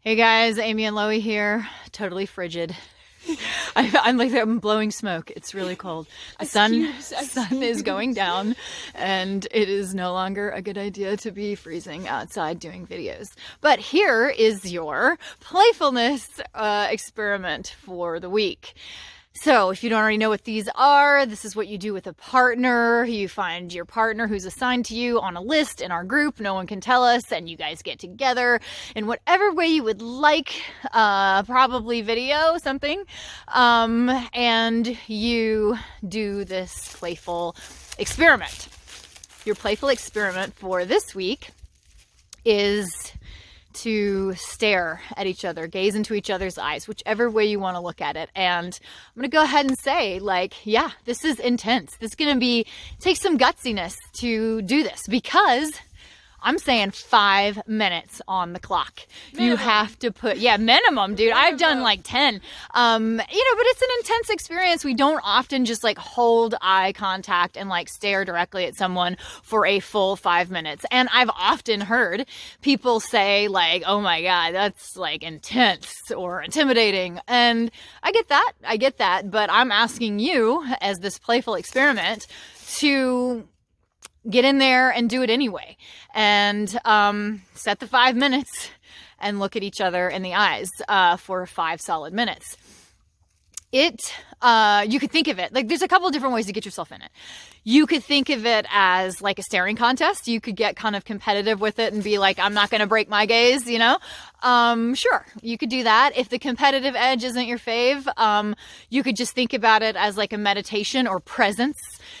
Hey guys, Amy and Loie here. Totally frigid. I'm blowing smoke. It's really cold. The sun is going down, and it is no longer a good idea to be freezing outside doing videos. But here is your playfulness experiment for the week. So if you don't already know what these are, this is what you do with a partner. You find your partner who's assigned to you on a list in our group. No one can tell us, and you guys get together in whatever way you would like, probably video, something, and you do this playful experiment. Your playful experiment for this week is to stare at each other, gaze into each other's eyes, whichever way you want to look at it. And I'm going to go ahead and say, yeah, this is intense. This is going to take some gutsiness to do this, because I'm saying 5 minutes on the clock. Minimum. You have to put, minimum, dude. I've done like 10. But it's an intense experience. We don't often just hold eye contact and stare directly at someone for a full 5 minutes. And I've often heard people say oh my God, that's intense or intimidating. And I get that. But I'm asking you, as this playful experiment, to get in there and do it anyway. And set the 5 minutes and look at each other in the eyes for 5 solid minutes. You could think of it, there's a couple of different ways to get yourself in it. You could think of it as a staring contest. You could get kind of competitive with it and be I'm not going to break my gaze, Sure, you could do that. If the competitive edge isn't your fave, you could just think about it as a meditation or presence,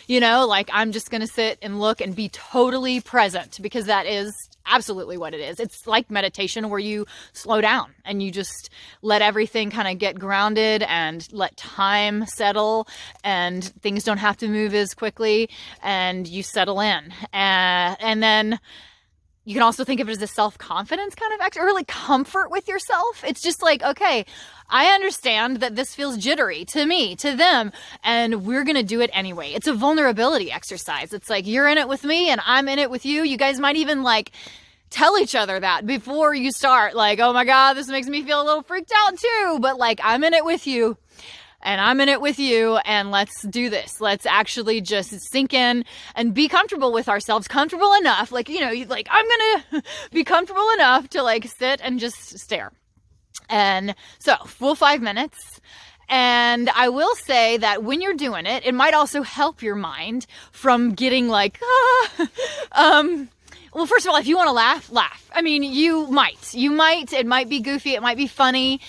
I'm just going to sit and look and be totally present, because that is absolutely what it is. It's like meditation, where you slow down and you just let everything kind of get grounded and let time settle, and things don't have to move as quickly, and you settle in. And then you can also think of it as a self-confidence kind of act, or comfort with yourself. It's just okay, I understand that this feels jittery to me, to them, and we're going to do it anyway. It's a vulnerability exercise. It's you're in it with me and I'm in it with you. You guys might even tell each other that before you start. Oh my God, this makes me feel a little freaked out too. But I'm in it with you. And I'm in it with you, and let's do this. Let's actually just sink in and be comfortable with ourselves, comfortable enough, I'm gonna be comfortable enough to sit and just stare. And so, full 5 minutes. And I will say that when you're doing it, it might also help your mind from getting well, first of all, if you want to laugh. I mean, you might. It might be goofy. It might be funny.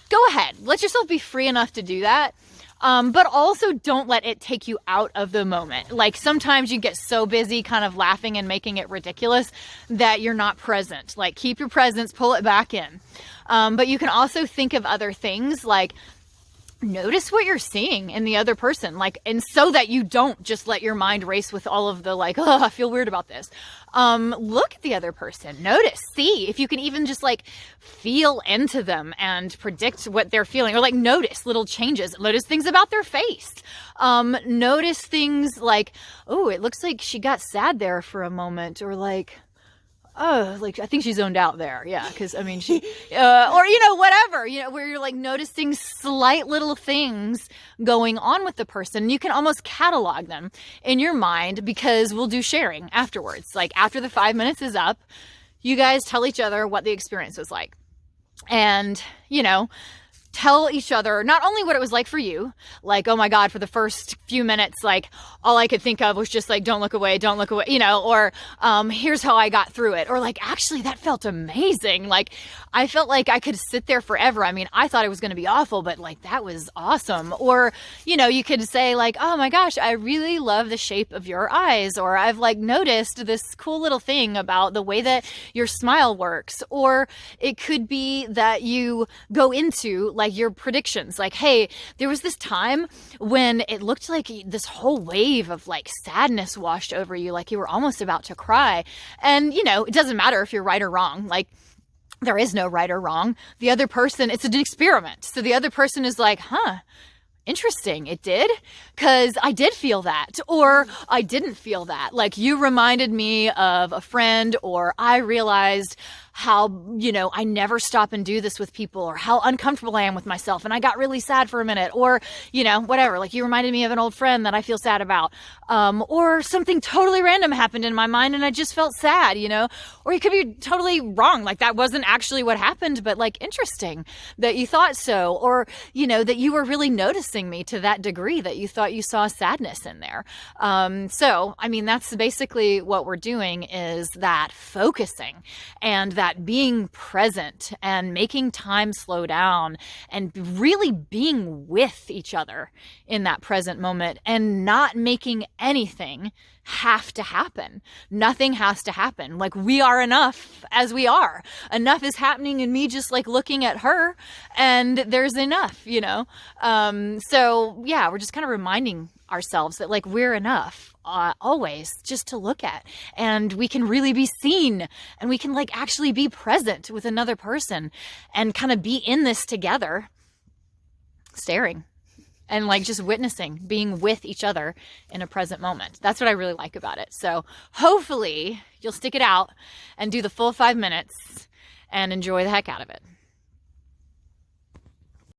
Go ahead. Let yourself be free enough to do that. But also don't let it take you out of the moment. Sometimes you get so busy kind of laughing and making it ridiculous that you're not present. Keep your presence, pull it back in. But you can also think of other things, notice what you're seeing in the other person, and so that you don't just let your mind race with all of the I feel weird about this. Look at the other person, notice, see if you can even just feel into them and predict what they're feeling, or notice little changes, notice things about their face. Notice things oh, it looks like she got sad there for a moment, or oh, I think she zoned out there. Yeah. Cause I mean, she, or, whatever, where you're noticing slight little things going on with the person. You can almost catalog them in your mind, because we'll do sharing afterwards. After the 5 minutes is up, you guys tell each other what the experience was like, and, tell each other not only what it was like for you, oh my God, for the first few minutes, all I could think of was just don't look away, or here's how I got through it, or actually that felt amazing. I felt like I could sit there forever. I mean, I thought it was going to be awful, but that was awesome. Or, you could say oh my gosh, I really love the shape of your eyes, or I've noticed this cool little thing about the way that your smile works. Or it could be that you go into your predictions, hey, there was this time when it looked like this whole wave of sadness washed over you, you were almost about to cry. And it doesn't matter if you're right or wrong. There is no right or wrong. The other person, it's an experiment. So the other person is interesting, it did, because I did feel that, or I didn't feel that. You reminded me of a friend, or I realized how, I never stop and do this with people, or how uncomfortable I am with myself and I got really sad for a minute, or, whatever. Like, you reminded me of an old friend that I feel sad about. Or something totally random happened in my mind and I just felt sad, or you could be totally wrong. Like, that wasn't actually what happened, but like, interesting that you thought so. Or, that you were really noticing me to that degree that you thought you saw sadness in there. So, I mean, that's basically what we're doing, is that focusing and that being present and making time slow down and really being with each other in that present moment, and not making anything have to happen. Nothing has to happen. Like, we are enough as we are. Enough is happening in me just like looking at her, and there's enough, So yeah, we're just kind of reminding ourselves that like we're enough always, just to look at, and we can really be seen, and we can like actually be present with another person and kind of be in this together, staring and like just witnessing, being with each other in a present moment. That's what I really like about it. So hopefully you'll stick it out and do the full 5 minutes and enjoy the heck out of it.